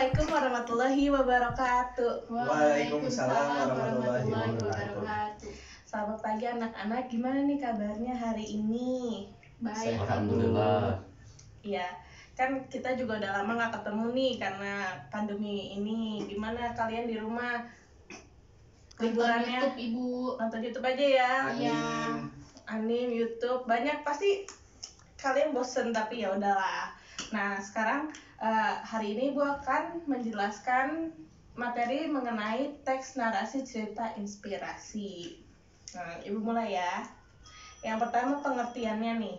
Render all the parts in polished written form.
Assalamualaikum warahmatullahi wabarakatuh. Waalaikumsalam warahmatullahi wabarakatuh. Selamat pagi anak-anak, gimana nih kabarnya hari ini? Baik, Alhamdulillah. Iya, kan kita juga udah lama gak ketemu nih karena pandemi ini. Gimana kalian di rumah? Liburannya? YouTube, Ibu. Nonton YouTube aja ya? Iya. Anime, YouTube, banyak pasti kalian bosen tapi ya udahlah. Nah sekarang hari ini Ibu akan menjelaskan materi mengenai teks narasi cerita inspirasi. Nah Ibu mulai ya. Yang pertama pengertiannya nih.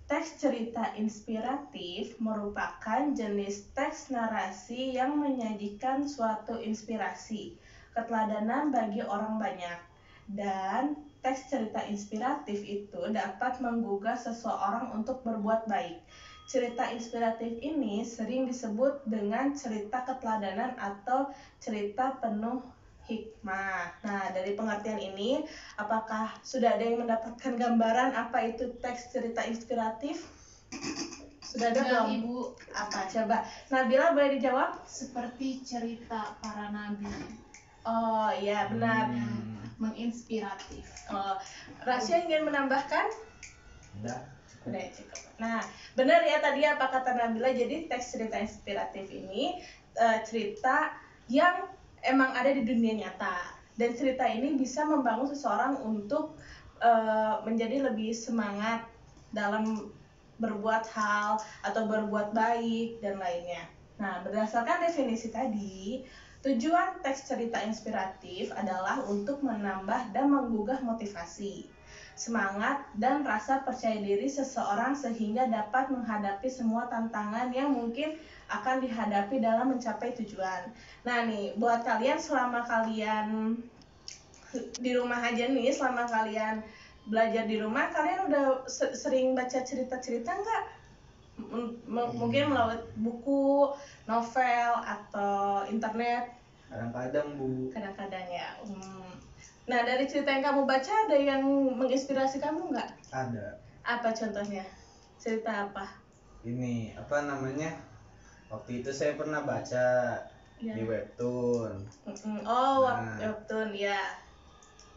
Teks cerita inspiratif merupakan jenis teks narasi yang menyajikan suatu inspirasi, keteladanan bagi orang banyak. Dan teks cerita inspiratif itu dapat menggugah seseorang untuk berbuat baik. Cerita inspiratif ini sering disebut dengan cerita keteladanan atau cerita penuh hikmah. Nah, dari pengertian ini, apakah sudah ada yang mendapatkan gambaran apa itu teks cerita inspiratif? Sudah ada belum? Ibu. Apa? Coba. Nabila boleh dijawab? Seperti cerita para nabi. Oh iya benar. Menginspiratif. Oh, Rasya ingin menambahkan? Udah. Udah ya, cukup. Nah, benar ya tadi apa kata Nabila. Jadi teks cerita inspiratif ini cerita yang emang ada di dunia nyata. Dan cerita ini bisa membangun seseorang untuk menjadi lebih semangat dalam berbuat hal atau berbuat baik dan lainnya. Nah, berdasarkan definisi tadi, tujuan teks cerita inspiratif adalah untuk menambah dan menggugah motivasi, semangat, dan rasa percaya diri seseorang sehingga dapat menghadapi semua tantangan yang mungkin akan dihadapi dalam mencapai tujuan. Nah nih, buat kalian selama kalian di rumah aja nih, selama kalian belajar di rumah, kalian udah sering baca cerita-cerita nggak? Mungkin melalui buku, novel, atau internet? Kadang-kadang Bu. Kadang-kadang ya. Nah dari cerita yang kamu baca ada yang menginspirasi kamu nggak? Ada. Apa contohnya? Cerita apa? Ini apa namanya? Waktu itu saya pernah baca Ya. di webtoon. Oh, Nah. webtoon ya.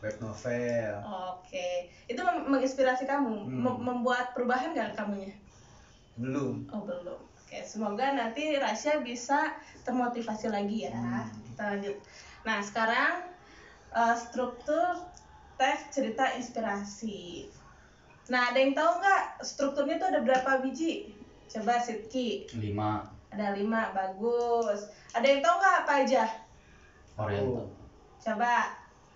Web novel. Oke, itu menginspirasi kamu, membuat perubahan nggak kamunya? Belum. Oh belum. Oke, semoga nanti Rasya bisa termotivasi lagi ya. Kita lanjut. Nah sekarang struktur teks cerita inspirasi. Nah ada yang tahu nggak strukturnya itu ada berapa biji? Coba Sidki. 5. Ada 5, bagus. Ada yang tahu nggak apa aja? Oriental. Coba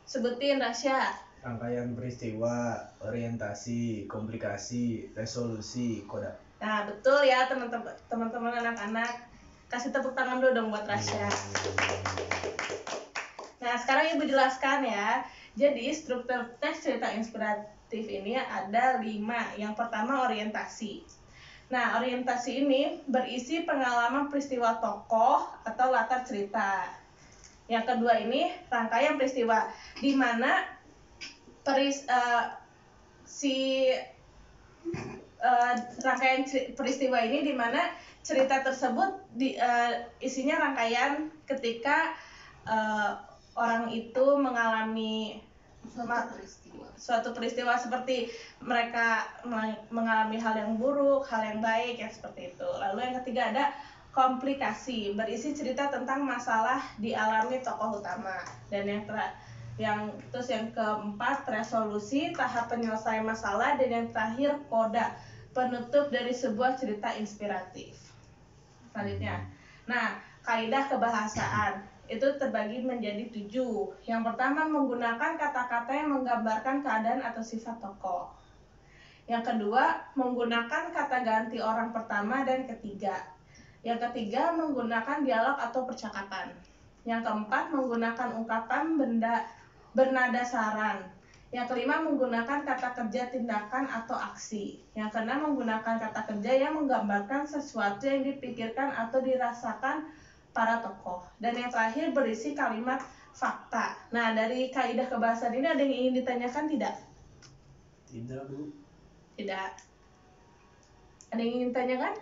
sebutin Rasya. Rangkaian peristiwa, orientasi, komplikasi, resolusi, koda. Nah betul ya teman-teman anak-anak. Kasih tepuk tangan dulu dong buat Rasya. Nah sekarang Ibu jelaskan ya. Jadi struktur teks cerita inspiratif ini ada 5. Yang pertama orientasi. Nah orientasi ini berisi pengalaman peristiwa tokoh atau latar cerita. Yang kedua ini rangkaian peristiwa, di mana rangkaian peristiwa ini di mana cerita tersebut isinya rangkaian ketika orang itu mengalami suatu peristiwa seperti mereka mengalami hal yang buruk, hal yang baik, ya seperti itu. Lalu yang ketiga ada komplikasi, berisi cerita tentang masalah dialami tokoh utama. Dan yang keempat resolusi, tahap penyelesaian masalah. Dan yang terakhir koda, penutup dari sebuah cerita inspiratif. Selanjutnya, nah kaidah kebahasaan itu terbagi menjadi 7. Yang pertama menggunakan kata-kata yang menggambarkan keadaan atau sifat tokoh. Yang kedua menggunakan kata ganti orang pertama dan ketiga. Yang ketiga menggunakan dialog atau percakapan. Yang keempat menggunakan ungkapan bernada saran. Yang kelima menggunakan kata kerja tindakan atau aksi. Yang keenam menggunakan kata kerja yang menggambarkan sesuatu yang dipikirkan atau dirasakan para tokoh. Dan yang terakhir berisi kalimat fakta. Nah dari kaidah kebahasaan ini ada yang ingin ditanyakan tidak? Tidak Bu. Tidak. Ada yang ingin ditanyakan?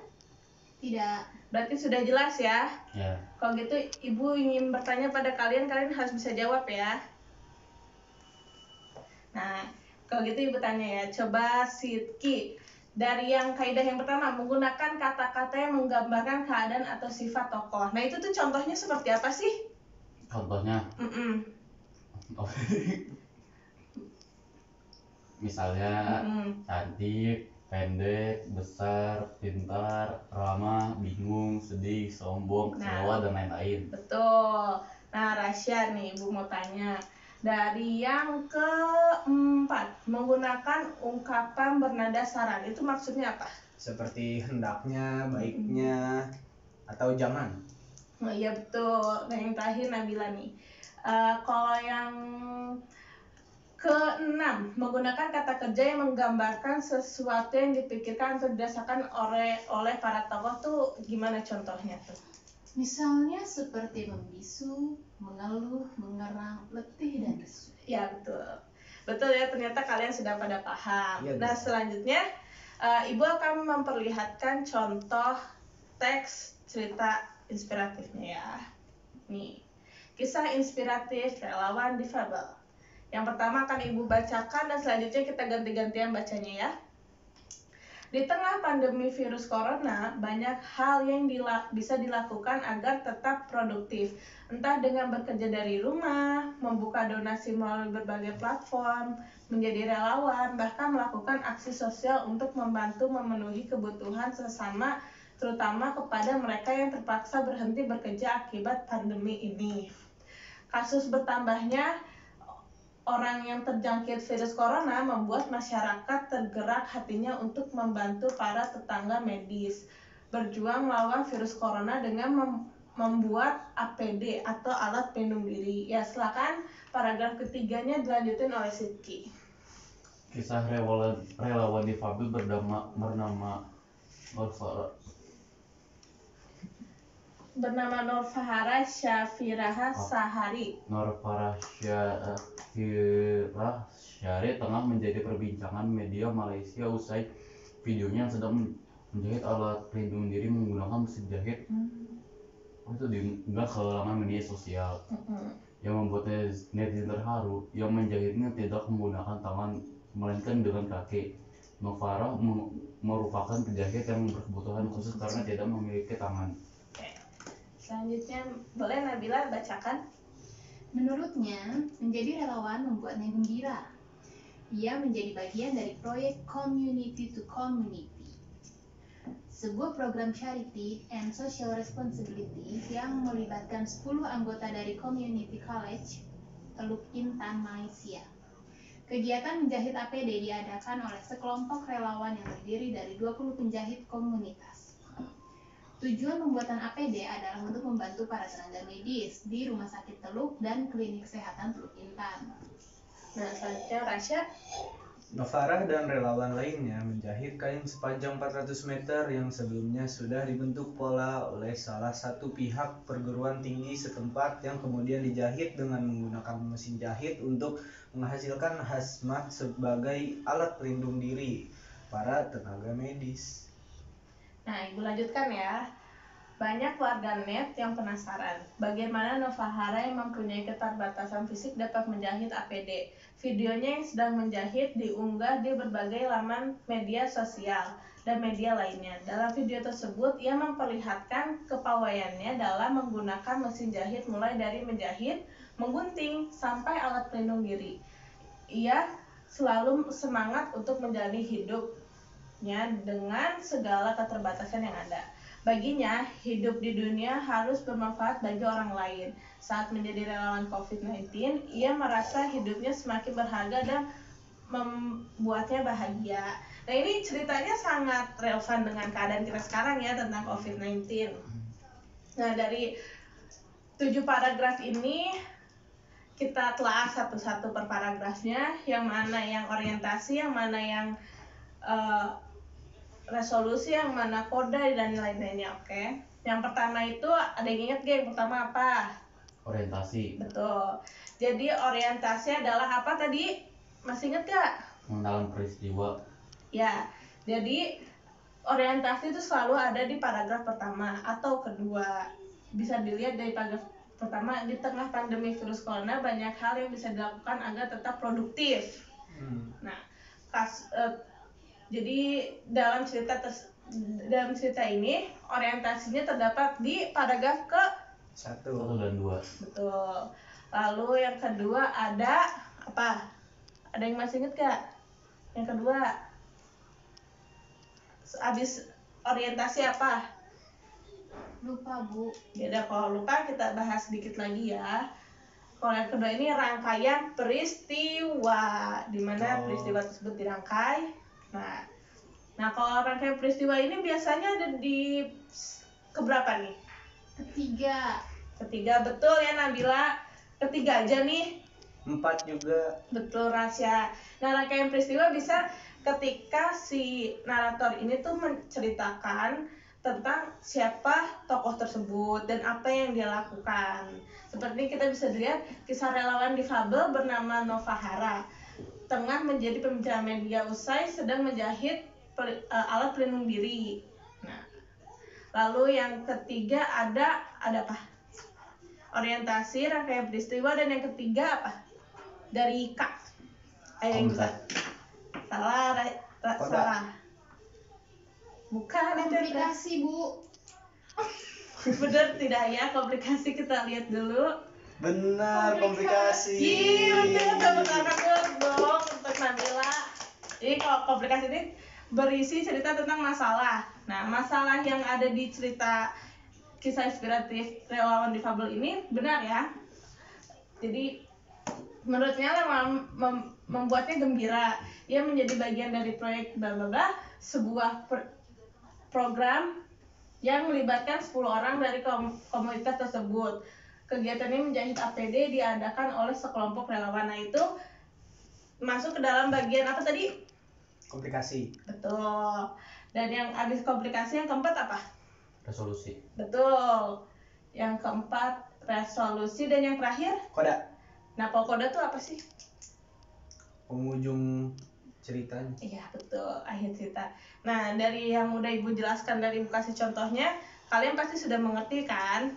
Tidak. Berarti sudah jelas ya. Ya. Kalau gitu Ibu ingin bertanya pada kalian harus bisa jawab ya. Nah, kalau gitu Ibu tanya ya. Coba Sidki, dari yang kaidah yang pertama, menggunakan kata-kata yang menggambarkan keadaan atau sifat tokoh. Nah, itu tuh contohnya seperti apa sih? Contohnya, oh, misalnya cantik, pendek, besar, pintar, ramah, bingung, sedih, sombong, kecewa, dan lain-lain. Betul. Nah, Rasya nih Ibu mau tanya. Dari yang keempat, menggunakan ungkapan bernada saran. Itu maksudnya apa? Seperti hendaknya, baiknya, atau jangan. Oh iya betul. Nah yang terakhir Nabila nih. Kalau yang keenam, menggunakan kata kerja yang menggambarkan sesuatu yang dipikirkan atau dirasakan oleh para tokoh tuh gimana contohnya tuh? Misalnya seperti membisu, mengeluh, mengerang, letih, dan lesu. Ya betul. Betul ya, ternyata kalian sudah pada paham. Ya, nah selanjutnya Ibu akan memperlihatkan contoh teks cerita inspiratifnya ya. Nih, kisah inspiratif relawan difabel. Yang pertama akan Ibu bacakan dan selanjutnya kita ganti-gantian bacanya ya. Di tengah pandemi virus corona, banyak hal yang bisa dilakukan agar tetap produktif. Entah dengan bekerja dari rumah, membuka donasi melalui berbagai platform, menjadi relawan, bahkan melakukan aksi sosial untuk membantu memenuhi kebutuhan sesama, terutama kepada mereka yang terpaksa berhenti bekerja akibat pandemi ini. Kasus bertambahnya orang yang terjangkit virus corona membuat masyarakat tergerak hatinya untuk membantu para tetangga medis berjuang melawan virus corona dengan membuat APD atau alat pelindung diri. Ya, silakan paragraf ketiganya dilanjutin oleh Sidki. Kisah relawan difabel bernama Nurfahara Syafiraha Sahari. Nurfahara Syari tengah menjadi perbincangan media Malaysia usai videonya yang sedang menjahit alat pelindung diri menggunakan mesin jahit. Itu diunggah ke laman media sosial. Yang membuat netizen terharu. Yang menjahitnya tidak menggunakan tangan melainkan dengan kaki. Nurfahara merupakan penjahit yang berkebutuhan khusus karena tidak memiliki tangan. Selanjutnya boleh Nabila bacakan. Menurutnya, menjadi relawan membuatnya gembira. Ia menjadi bagian dari proyek Community to Community, sebuah program charity and social responsibility yang melibatkan 10 anggota dari Community College, Teluk Intan, Malaysia. Kegiatan menjahit APD diadakan oleh sekelompok relawan yang terdiri dari 20 penjahit komunitas. Tujuan pembuatan APD adalah untuk membantu para tenaga medis di Rumah Sakit Teluk dan Klinik Kesehatan Teluk Intan. Nah, selanjutnya Rasya. Nurfahara dan relawan lainnya menjahit kain sepanjang 400 meter yang sebelumnya sudah dibentuk pola oleh salah satu pihak perguruan tinggi setempat yang kemudian dijahit dengan menggunakan mesin jahit untuk menghasilkan hazmat sebagai alat pelindung diri para tenaga medis. Nah, Ibu lanjutkan ya. Banyak warganet yang penasaran bagaimana Nurfahara yang mempunyai keterbatasan fisik dapat menjahit APD. Videonya yang sedang menjahit diunggah di berbagai laman media sosial dan media lainnya. Dalam video tersebut, ia memperlihatkan kepawaiannya dalam menggunakan mesin jahit mulai dari menjahit, menggunting, sampai alat pelindung diri. Ia selalu semangat untuk menjalani hidupnya dengan segala keterbatasan yang ada. Baginya, hidup di dunia harus bermanfaat bagi orang lain. Saat menjadi relawan COVID-19, ia merasa hidupnya semakin berharga dan membuatnya bahagia. Nah, ini ceritanya sangat relevan dengan keadaan kita sekarang ya tentang COVID-19. Nah, dari 7 paragraf ini kita telah satu-satu per paragrafnya, yang mana yang orientasi, yang mana yang resolusi, yang mana koda dan lain-lainnya. Oke. Yang pertama itu ada yang ingat gak yang pertama apa? Orientasi. Betul. Jadi orientasi adalah apa tadi? Masih ingat gak? Mengenal peristiwa. Ya. Jadi orientasi itu selalu ada di paragraf pertama atau kedua. Bisa dilihat dari paragraf pertama, di tengah pandemi virus corona banyak hal yang bisa dilakukan agar tetap produktif. Nah, jadi dalam cerita ini orientasinya terdapat di paragraf ke 1 dan 2. betul. Lalu yang kedua ada apa? Ada yang masih inget gak? Yang kedua habis orientasi apa? Lupa, Bu. Beda, kalau lupa kita bahas sedikit lagi ya. Kalau yang kedua ini rangkaian peristiwa, di mana peristiwa tersebut dirangkai. Nah kalau rangkaian peristiwa ini biasanya ada di keberapa nih? Ketiga, betul ya Nabila. Ketiga aja nih. 4 juga. Betul Rasya. Nah rangkaian peristiwa bisa ketika si narator ini tuh menceritakan tentang siapa tokoh tersebut dan apa yang dia lakukan. Seperti kita bisa lihat kisah relawan difabel bernama Novahara. Tengah menjadi pembicara media usai sedang menjahit alat pelindung diri. Nah, lalu yang ketiga ada apa? Orientasi, rangkaian peristiwa, dan yang ketiga apa? Dari K. Ayo yang bisa. Salah. Bukan itu. Komplikasi, Bu. Bener tidak ya? Komplikasi kita lihat dulu. Benar, komplikasi. Iya, betul. Tepuk tangan dong untuk Nabila. Jadi kalau komplikasi ini berisi cerita tentang masalah. Nah, masalah yang ada di cerita kisah inspiratif relawan difabel ini benar ya. Jadi menurutnya membuatnya gembira. Ia menjadi bagian dari proyek bla bla bla, sebuah program yang melibatkan 10 orang dari komunitas tersebut. Kegiatan ini menjahit APD diadakan oleh sekelompok relawan. Nah itu masuk ke dalam bagian apa tadi? Komplikasi. Betul. Dan yang habis komplikasi yang keempat apa? Resolusi. Betul. Yang keempat resolusi, dan yang terakhir? Koda. Nah kalau koda itu apa sih? Penghujung ceritanya. Iya betul, akhir cerita. Nah dari yang udah Ibu jelaskan, dari Ibu kasih contohnya, kalian pasti sudah mengerti kan?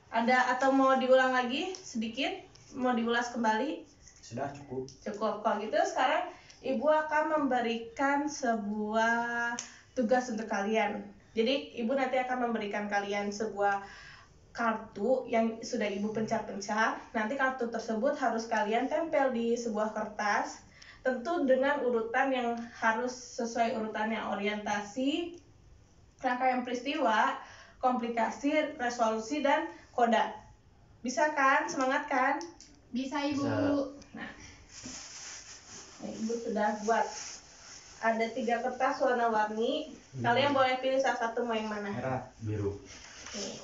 Ada atau mau diulang lagi sedikit? Mau diulas kembali? Sudah cukup. Cukup. Kalau gitu sekarang Ibu akan memberikan sebuah tugas untuk kalian. Jadi Ibu nanti akan memberikan kalian sebuah kartu yang sudah Ibu pencet-pencet. Nanti kartu tersebut harus kalian tempel di sebuah kertas, tentu dengan urutan yang harus sesuai urutannya: orientasi, rangkaian peristiwa, komplikasi, resolusi, dan koda. Bisa kan? Semangat kan? Bisa, Ibu. Nah, Ibu sudah buat. Ada 3 kertas warna-warni. Kalian boleh pilih salah satu, mau yang mana? Merah. Biru. Nih.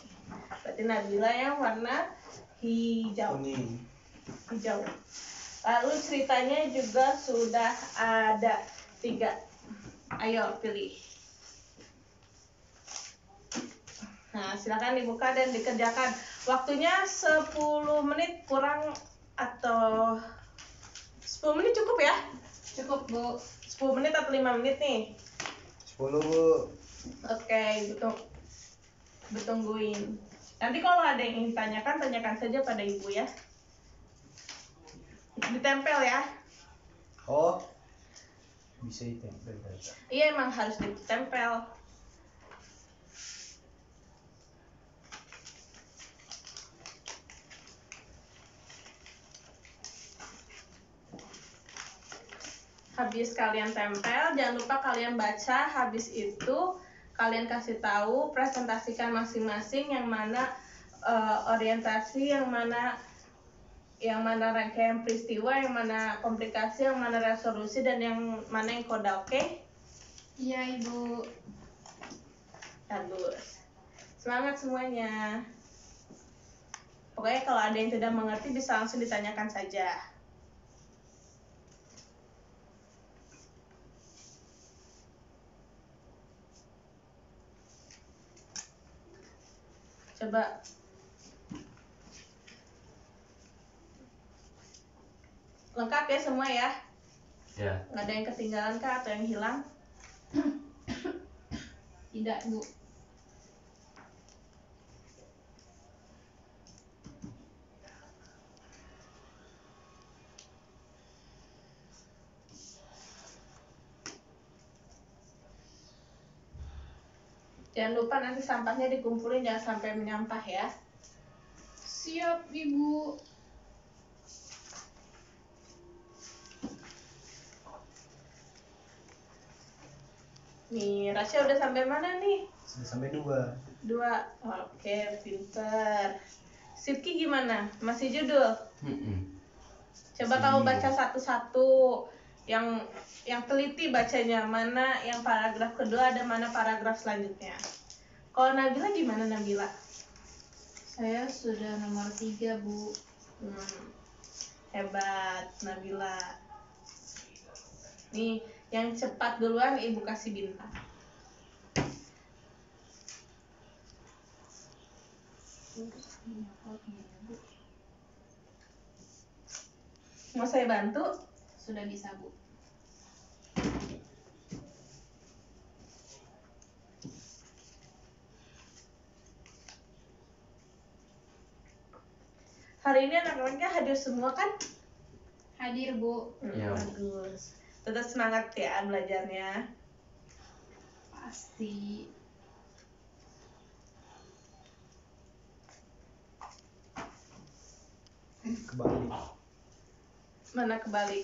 Berarti Nabila yang warna hijau. Kuning. Hijau. Lalu ceritanya juga sudah ada 3. Ayo pilih. Nah, silakan dibuka dan dikerjakan. Waktunya 10 menit kurang atau 10 menit cukup ya? Cukup, Bu. 10 menit atau 5 menit nih? 10, Bu. Oke, Ibu tungguin. Nanti kalau ada yang ingin tanyakan, tanyakan saja pada Ibu ya. Ditempel ya. Oh. Bisa ditempel. Iya, emang harus ditempel. Habis kalian tempel, jangan lupa kalian baca. Habis itu kalian kasih tahu, presentasikan masing-masing yang mana orientasi, yang mana rangkaian peristiwa, yang mana komplikasi, yang mana resolusi, dan yang mana yang koda. Oke? Iya, Ibu. Bagus. Semangat semuanya. Pokoknya kalau ada yang tidak mengerti bisa langsung ditanyakan saja. Coba lengkap ya semua ya? Ya. Nggak ada yang ketinggalan kah atau yang hilang? Tidak, Bu. Jangan lupa nanti sampahnya dikumpulin, jangan sampai menyampah ya. Siap, Ibu. Nih, Rasya udah sampai mana nih? Sudah sampai 2. 2. Oke, pinter. Sipki gimana? Masih judul? Coba Masih. kamu baca satu-satu. Yang teliti bacanya, mana yang paragraf kedua, ada mana paragraf selanjutnya. Kalau Nabila gimana, Nabila? Saya sudah nomor 3, Bu. Hebat, Nabila. Nih, yang cepat duluan Ibu kasih bintang. Mau saya bantu? Sudah bisa, Bu. Hari ini anak-anaknya hadir semua kan? Hadir, Bu. Iya. Bagus. Tetap semangat ya belajarnya. Pasti. Kebalik. Mana kebalik?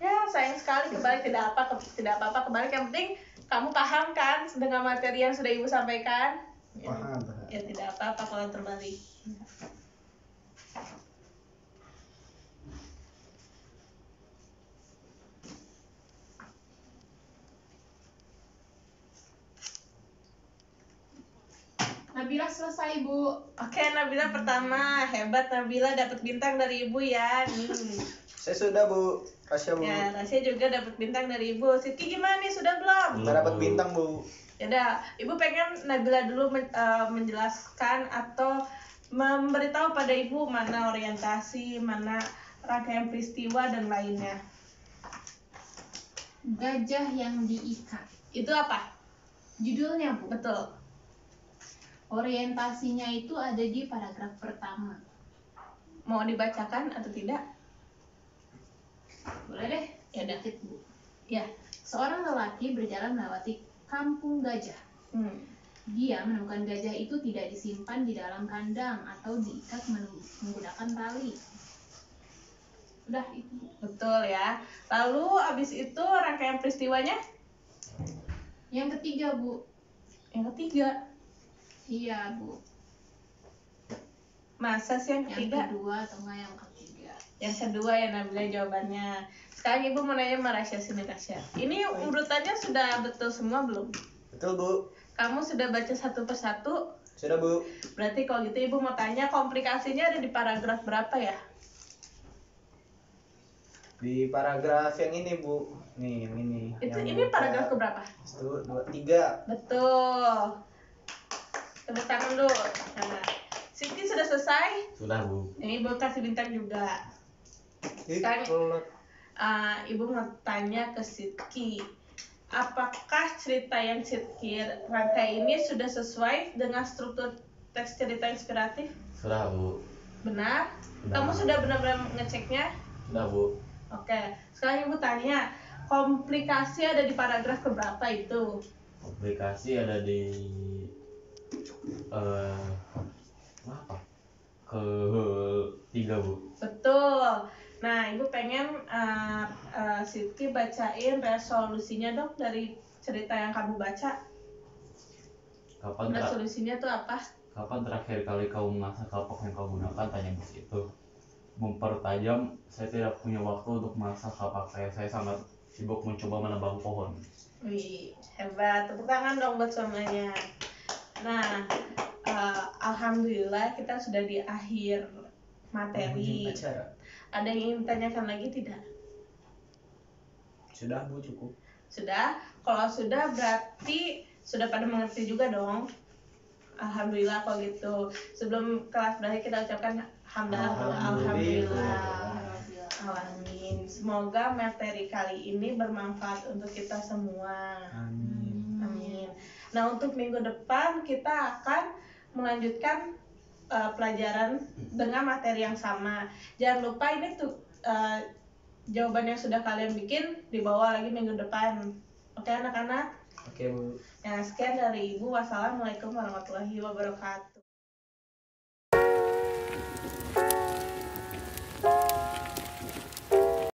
Ya sayang sekali kebalik, tidak apa-apa kebalik, yang penting kamu paham kan dengan materi yang sudah Ibu sampaikan? Paham. Ya tidak apa-apa kalau terbalik. Nabila selesai, Bu. Oke, Nabila pertama, hebat Nabila, dapat bintang dari Ibu ya. Saya sudah, Bu. Rasya, Bu. Ya, Rasya juga dapat bintang dari Ibu. Siti gimana nih, sudah belum? Kita dapat bintang, Bu. Yaudah, Ibu pengen Nabila dulu menjelaskan atau memberitahu pada Ibu mana orientasi, mana rangkaian peristiwa dan lainnya. Gajah yang diikat. Itu apa? Judulnya, Bu. Betul. Orientasinya itu ada di paragraf pertama. Mau dibacakan atau tidak? Boleh deh. Ya udah. Sedikit, Bu. Ya. Seorang lelaki berjalan melewati kampung gajah. Dia menemukan gajah itu tidak disimpan di dalam kandang atau diikat menggunakan tali. Udah itu. Betul ya. Lalu abis itu rangkaian peristiwanya? Yang ketiga, Bu. Yang ketiga. Iya, Bu. Masa sih yang Yang ketiga? kedua atau enggak yang ketiga? Yang kedua ya Nabila jawabannya. Sekarang Ibu mau nanya sama Rasya, sini Rasya. Ini urutannya sudah betul semua belum? Betul, Bu. Kamu sudah baca satu persatu? Sudah, Bu. Berarti kalau gitu Ibu mau tanya komplikasinya ada di paragraf berapa ya? Di paragraf yang ini, Bu. Nih, yang ini. Ini paragraf keberapa? 1, 2, 3. Betul. Tepuk tangan dulu. Nah, Siti sudah selesai? Sudah, Bu. Ini Ibu kasih bintang juga. Sekarang Ibu mau tanya ke Siti, apakah cerita yang Siti rangkai ini sudah sesuai dengan struktur teks cerita inspiratif? Sudah, Bu. Benar? Sudah. Kamu sudah benar-benar ngeceknya? Sudah, Bu. Oke, sekarang Ibu tanya, komplikasi ada di paragraf keberapa itu? Aplikasi ada di apa? Ke-3, Bu. Betul. Nah, Ibu pengen Siti bacain resolusinya dong dari cerita yang kamu baca. Resolusinya tuh apa? Kapan terakhir kali kamu mengasah kapak yang kamu gunakan? Tanya bos itu. Mempertajam, saya tidak punya waktu untuk mengasah kapak saya. Saya sangat sibuk mencoba menebang pohon. Wih, hebat. Tepuk tangan dong buat semuanya. Nah, alhamdulillah kita sudah di akhir materi. Acara. Ada yang ingin ditanyakan lagi tidak? Sudah, Bu, cukup. Sudah? Kalau sudah berarti sudah pada mengerti juga dong. Alhamdulillah kalau gitu. Sebelum kelas berakhir kita ucapkan alhamdulillah. Amin. Semoga materi kali ini bermanfaat untuk kita semua. Amin. Amin. Nah, untuk minggu depan kita akan melanjutkan pelajaran dengan materi yang sama. Jangan lupa ini tuh jawaban yang sudah kalian bikin dibawa lagi minggu depan. Oke anak-anak? Oke Bu. Ya, sekian dari Ibu. Wassalamualaikum warahmatullahi wabarakatuh.